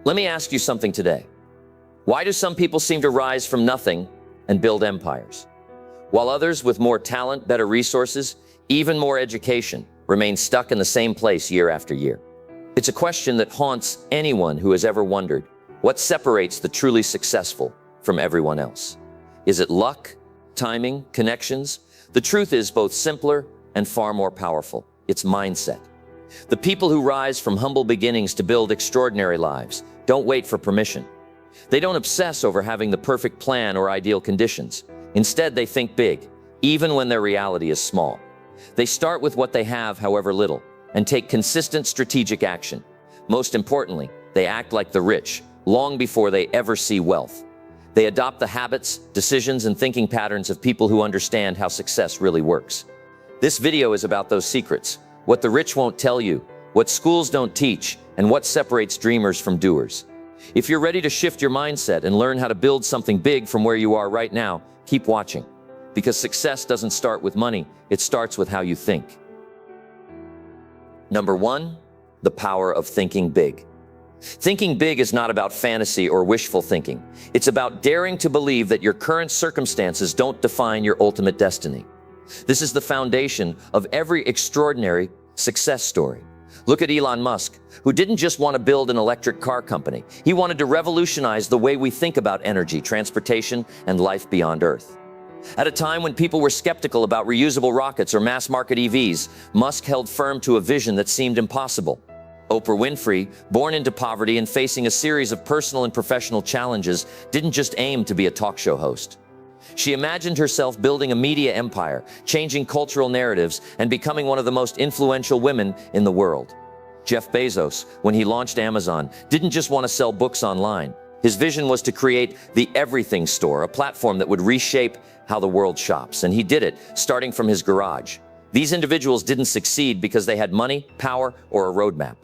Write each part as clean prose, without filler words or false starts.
Let me ask you something today. Why do some people seem to rise from nothing and build empires, while others with more talent, better resources, even more education, remain stuck in the same place year after year? It's a question that haunts anyone who has ever wondered what separates the truly successful from everyone else. Is it luck, timing, connections? The truth is both simpler and far more powerful. It's mindset. The people who rise from humble beginnings to build extraordinary lives don't wait for permission. They don't obsess over having the perfect plan or ideal conditions. Instead, they think big, even when their reality is small. They start with what they have, however little, and take consistent strategic action. Most importantly, they act like the rich, long before they ever see wealth. They adopt the habits, decisions, and thinking patterns of people who understand how success really works. This video is about those secrets, what the rich won't tell you, what schools don't teach, and what separates dreamers from doers. If you're ready to shift your mindset and learn how to build something big from where you are right now, keep watching. Because success doesn't start with money, it starts with how you think. Number 1, the power of thinking big. Thinking big is not about fantasy or wishful thinking. It's about daring to believe that your current circumstances don't define your ultimate destiny. This is the foundation of every extraordinary success story. Look at Elon Musk, who didn't just want to build an electric car company. He wanted to revolutionize the way we think about energy, transportation, and life beyond Earth. At a time when people were skeptical about reusable rockets or mass-market EVs, Musk held firm to a vision that seemed impossible. Oprah Winfrey, born into poverty and facing a series of personal and professional challenges, didn't just aim to be a talk show host. She imagined herself building a media empire, changing cultural narratives, and becoming one of the most influential women in the world. Jeff Bezos, when he launched Amazon, didn't just want to sell books online. His vision was to create the everything store, a platform that would reshape how the world shops. And he did it, starting from his garage. These individuals didn't succeed because they had money, power, or a roadmap.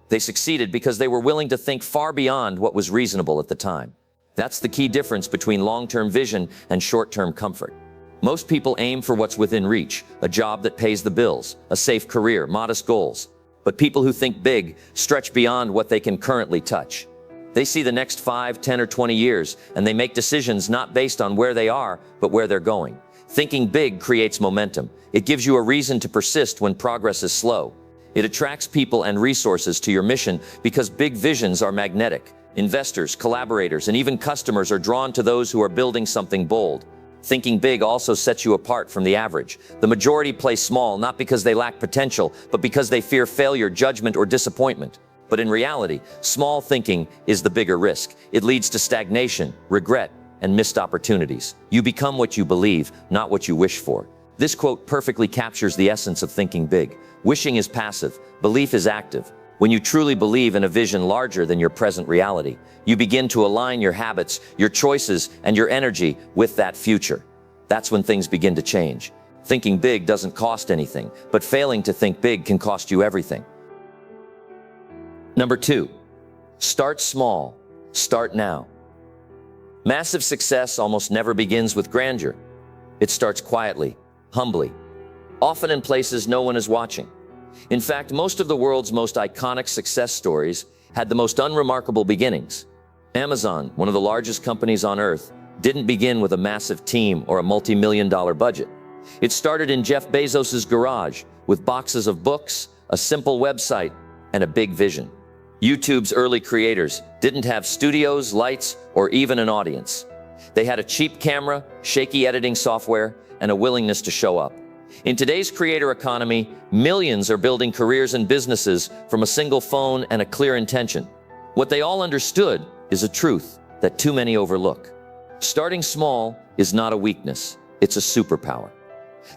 They succeeded because they were willing to think far beyond what was reasonable at the time. That's the key difference between long-term vision and short-term comfort. Most people aim for what's within reach, a job that pays the bills, a safe career, modest goals. But people who think big stretch beyond what they can currently touch. They see the next 5, 10, or 20 years, and they make decisions not based on where they are, but where they're going. Thinking big creates momentum. It gives you a reason to persist when progress is slow. It attracts people and resources to your mission because big visions are magnetic. Investors, collaborators, and even customers are drawn to those who are building something bold. Thinking big also sets you apart from the average. The majority play small not because they lack potential, but because they fear failure, judgment, or disappointment. But in reality, small thinking is the bigger risk. It leads to stagnation, regret, and missed opportunities. You become what you believe, not what you wish for. This quote perfectly captures the essence of thinking big. Wishing is passive, belief is active. When you truly believe in a vision larger than your present reality, you begin to align your habits, your choices, and your energy with that future. That's when things begin to change. Thinking big doesn't cost anything, but failing to think big can cost you everything. Number 2, start small, start now. Massive success almost never begins with grandeur. It starts quietly, humbly, often in places no one is watching. In fact, most of the world's most iconic success stories had the most unremarkable beginnings. Amazon, one of the largest companies on Earth, didn't begin with a massive team or a multi-million-dollar budget. It started in Jeff Bezos's garage with boxes of books, a simple website, and a big vision. YouTube's early creators didn't have studios, lights, or even an audience. They had a cheap camera, shaky editing software, and a willingness to show up. In today's creator economy, millions are building careers and businesses from a single phone and a clear intention. What they all understood is a truth that too many overlook. Starting small is not a weakness, it's a superpower.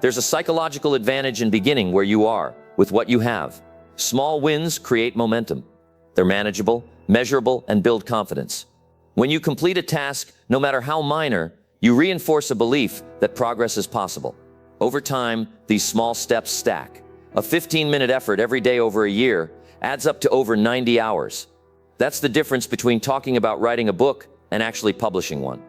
There's a psychological advantage in beginning where you are, with what you have. Small wins create momentum. They're manageable, measurable, and build confidence. When you complete a task, no matter how minor, you reinforce a belief that progress is possible. Over time, these small steps stack. A 15-minute effort every day over a year adds up to over 90 hours. That's the difference between talking about writing a book and actually publishing one.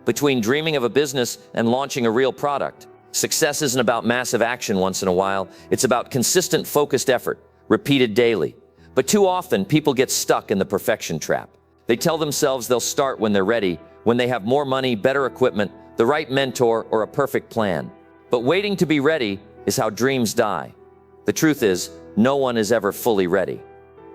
Between dreaming of a business and launching a real product. Success isn't about massive action once in a while. It's about consistent, focused effort, repeated daily. But too often, people get stuck in the perfection trap. They tell themselves they'll start when they're ready, when they have more money, better equipment, the right mentor, or a perfect plan. But waiting to be ready is how dreams die. The truth is, no one is ever fully ready.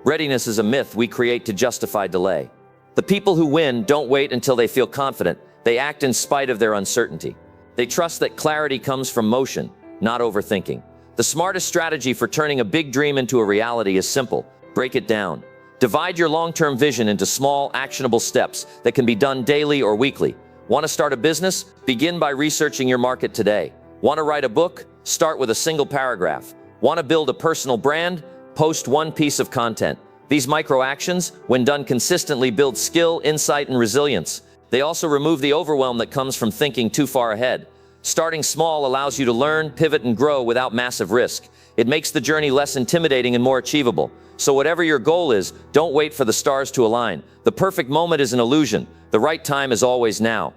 Readiness is a myth we create to justify delay. The people who win don't wait until they feel confident. They act in spite of their uncertainty. They trust that clarity comes from motion, not overthinking. The smartest strategy for turning a big dream into a reality is simple. Break it down. Divide your long-term vision into small, actionable steps that can be done daily or weekly. Want to start a business? Begin by researching your market today. Want to write a book? Start with a single paragraph. Want to build a personal brand? Post one piece of content. These micro-actions, when done consistently, build skill, insight, and resilience. They also remove the overwhelm that comes from thinking too far ahead. Starting small allows you to learn, pivot, and grow without massive risk. It makes the journey less intimidating and more achievable. So whatever your goal is, don't wait for the stars to align. The perfect moment is an illusion. The right time is always now.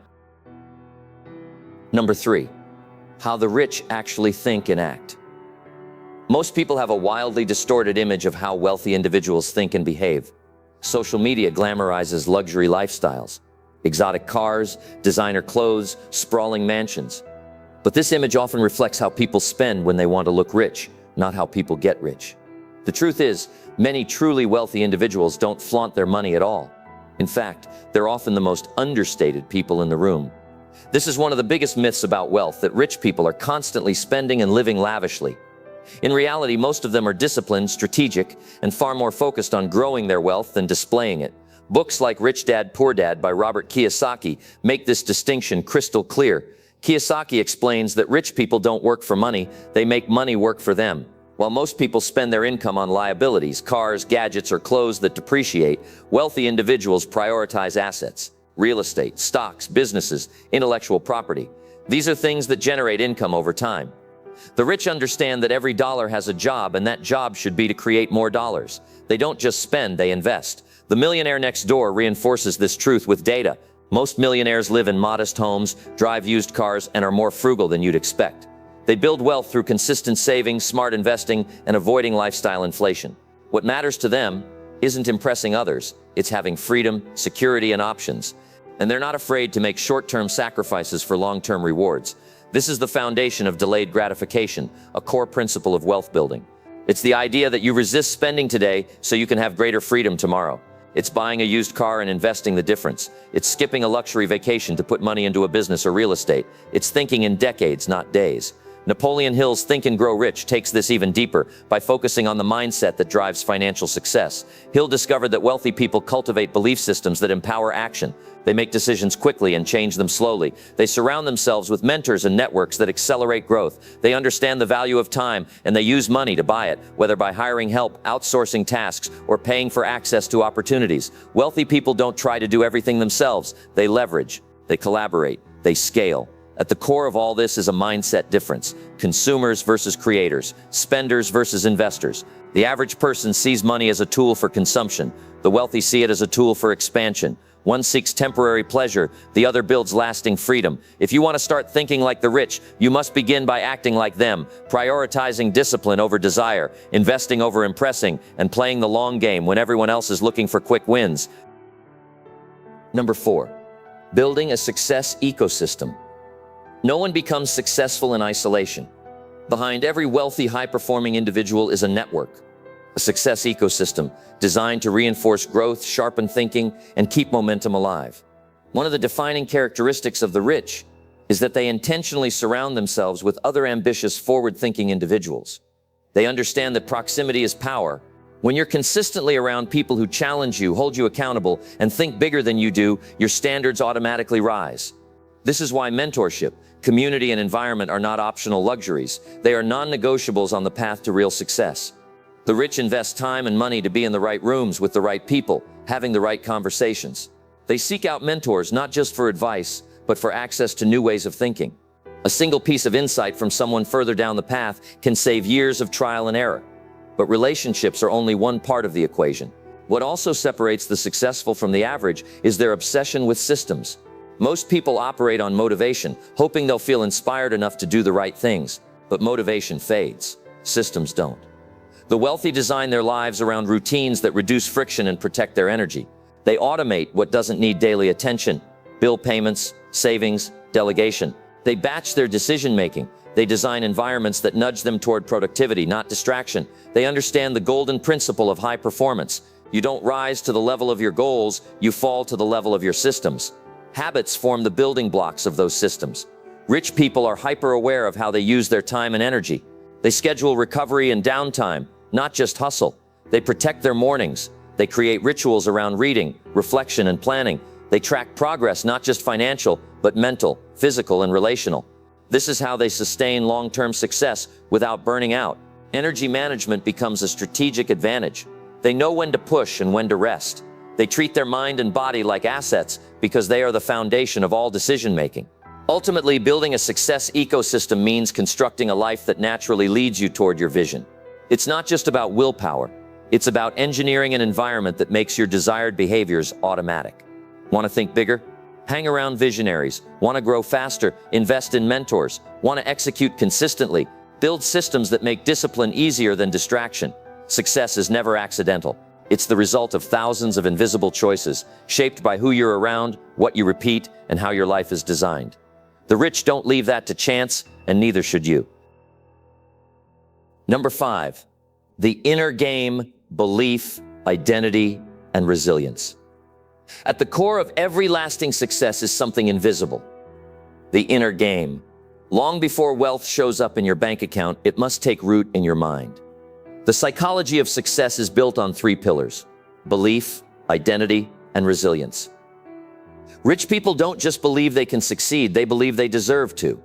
Number 3, how the rich actually think and act. Most people have a wildly distorted image of how wealthy individuals think and behave. Social media glamorizes luxury lifestyles, exotic cars, designer clothes, sprawling mansions. But this image often reflects how people spend when they want to look rich, not how people get rich. The truth is, many truly wealthy individuals don't flaunt their money at all. In fact, they're often the most understated people in the room. This is one of the biggest myths about wealth, that rich people are constantly spending and living lavishly. In reality, most of them are disciplined, strategic, and far more focused on growing their wealth than displaying it. Books like Rich Dad, Poor Dad by Robert Kiyosaki make this distinction crystal clear. Kiyosaki explains that rich people don't work for money, they make money work for them. While most people spend their income on liabilities, cars, gadgets, or clothes that depreciate, wealthy individuals prioritize assets, real estate, stocks, businesses, intellectual property. These are things that generate income over time. The rich understand that every dollar has a job, and that job should be to create more dollars. They don't just spend, they invest. The millionaire next door reinforces this truth with data. Most millionaires live in modest homes, drive used cars, and are more frugal than you'd expect. They build wealth through consistent saving, smart investing, and avoiding lifestyle inflation. What matters to them isn't impressing others, it's having freedom, security, and options. And they're not afraid to make short-term sacrifices for long-term rewards. This is the foundation of delayed gratification, a core principle of wealth building. It's the idea that you resist spending today so you can have greater freedom tomorrow. It's buying a used car and investing the difference. It's skipping a luxury vacation to put money into a business or real estate. It's thinking in decades, not days. Napoleon Hill's Think and Grow Rich takes this even deeper by focusing on the mindset that drives financial success. Hill discovered that wealthy people cultivate belief systems that empower action. They make decisions quickly and change them slowly. They surround themselves with mentors and networks that accelerate growth. They understand the value of time, and they use money to buy it, whether by hiring help, outsourcing tasks, or paying for access to opportunities. Wealthy people don't try to do everything themselves. They leverage, they collaborate, they scale. At the core of all this is a mindset difference. Consumers versus creators, spenders versus investors. The average person sees money as a tool for consumption. The wealthy see it as a tool for expansion. One seeks temporary pleasure, the other builds lasting freedom. If you want to start thinking like the rich, you must begin by acting like them, prioritizing discipline over desire, investing over impressing, and playing the long game when everyone else is looking for quick wins. Number 4, building a success ecosystem. No one becomes successful in isolation. Behind every wealthy, high-performing individual is a network, a success ecosystem designed to reinforce growth, sharpen thinking, and keep momentum alive. One of the defining characteristics of the rich is that they intentionally surround themselves with other ambitious, forward-thinking individuals. They understand that proximity is power. When you're consistently around people who challenge you, hold you accountable, and think bigger than you do, your standards automatically rise. This is why mentorship, community, and environment are not optional luxuries. They are non-negotiables on the path to real success. The rich invest time and money to be in the right rooms with the right people, having the right conversations. They seek out mentors not just for advice, but for access to new ways of thinking. A single piece of insight from someone further down the path can save years of trial and error. But relationships are only one part of the equation. What also separates the successful from the average is their obsession with systems. Most people operate on motivation, hoping they'll feel inspired enough to do the right things. But motivation fades. Systems don't. The wealthy design their lives around routines that reduce friction and protect their energy. They automate what doesn't need daily attention: bill payments, savings, delegation. They batch their decision-making. They design environments that nudge them toward productivity, not distraction. They understand the golden principle of high performance. You don't rise to the level of your goals, you fall to the level of your systems. Habits form the building blocks of those systems. Rich people are hyper-aware of how they use their time and energy. They schedule recovery and downtime, not just hustle. They protect their mornings. They create rituals around reading, reflection, and planning. They track progress, not just financial, but mental, physical, and relational. This is how they sustain long-term success without burning out. Energy management becomes a strategic advantage. They know when to push and when to rest. They treat their mind and body like assets because they are the foundation of all decision-making. Ultimately, building a success ecosystem means constructing a life that naturally leads you toward your vision. It's not just about willpower. It's about engineering an environment that makes your desired behaviors automatic. Want to think bigger? Hang around visionaries. Want to grow faster? Invest in mentors. Want to execute consistently? Build systems that make discipline easier than distraction. Success is never accidental. It's the result of thousands of invisible choices, shaped by who you're around, what you repeat, and how your life is designed. The rich don't leave that to chance, and neither should you. Number 5, the inner game: belief, identity, and resilience. At the core of every lasting success is something invisible: the inner game. Long before wealth shows up in your bank account, it must take root in your mind. The psychology of success is built on 3 pillars: belief, identity, and resilience. Rich people don't just believe they can succeed, they believe they deserve to.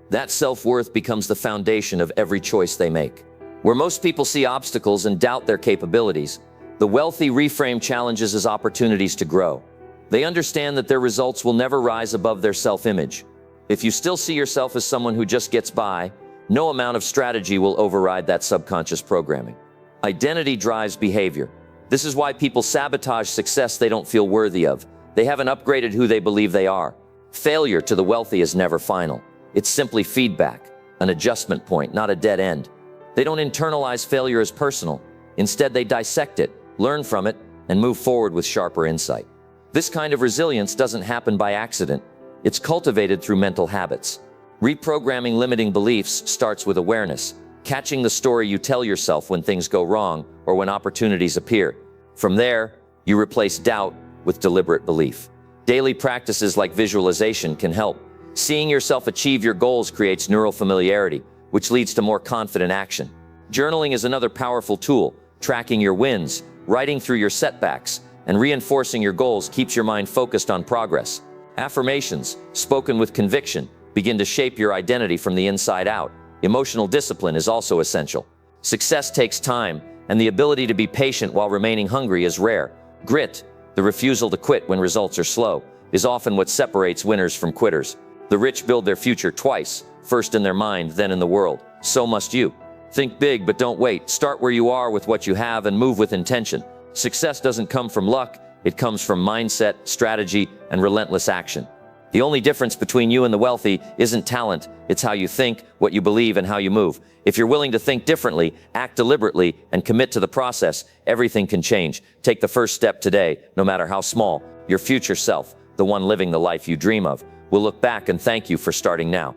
That self-worth becomes the foundation of every choice they make. Where most people see obstacles and doubt their capabilities, the wealthy reframe challenges as opportunities to grow. They understand that their results will never rise above their self-image. If you still see yourself as someone who just gets by, no amount of strategy will override that subconscious programming. Identity drives behavior. This is why people sabotage success they don't feel worthy of. They haven't upgraded who they believe they are. Failure to the wealthy is never final. It's simply feedback, an adjustment point, not a dead end. They don't internalize failure as personal. Instead, they dissect it, learn from it, and move forward with sharper insight. This kind of resilience doesn't happen by accident. It's cultivated through mental habits. Reprogramming limiting beliefs starts with awareness, catching the story you tell yourself when things go wrong or when opportunities appear. From there, you replace doubt with deliberate belief. Daily practices like visualization can help. Seeing yourself achieve your goals creates neural familiarity, which leads to more confident action. Journaling is another powerful tool. Tracking your wins, writing through your setbacks, and reinforcing your goals keeps your mind focused on progress. Affirmations, spoken with conviction, begin to shape your identity from the inside out. Emotional discipline is also essential. Success takes time, and the ability to be patient while remaining hungry is rare. Grit, the refusal to quit when results are slow, is often what separates winners from quitters. The rich build their future twice, first in their mind, then in the world. So must you. Think big, but don't wait. Start where you are with what you have and move with intention. Success doesn't come from luck. It comes from mindset, strategy, and relentless action. The only difference between you and the wealthy isn't talent. It's how you think, what you believe, and how you move. If you're willing to think differently, act deliberately, and commit to the process, everything can change. Take the first step today, no matter how small. Your future self, the one living the life you dream of, will look back and thank you for starting now.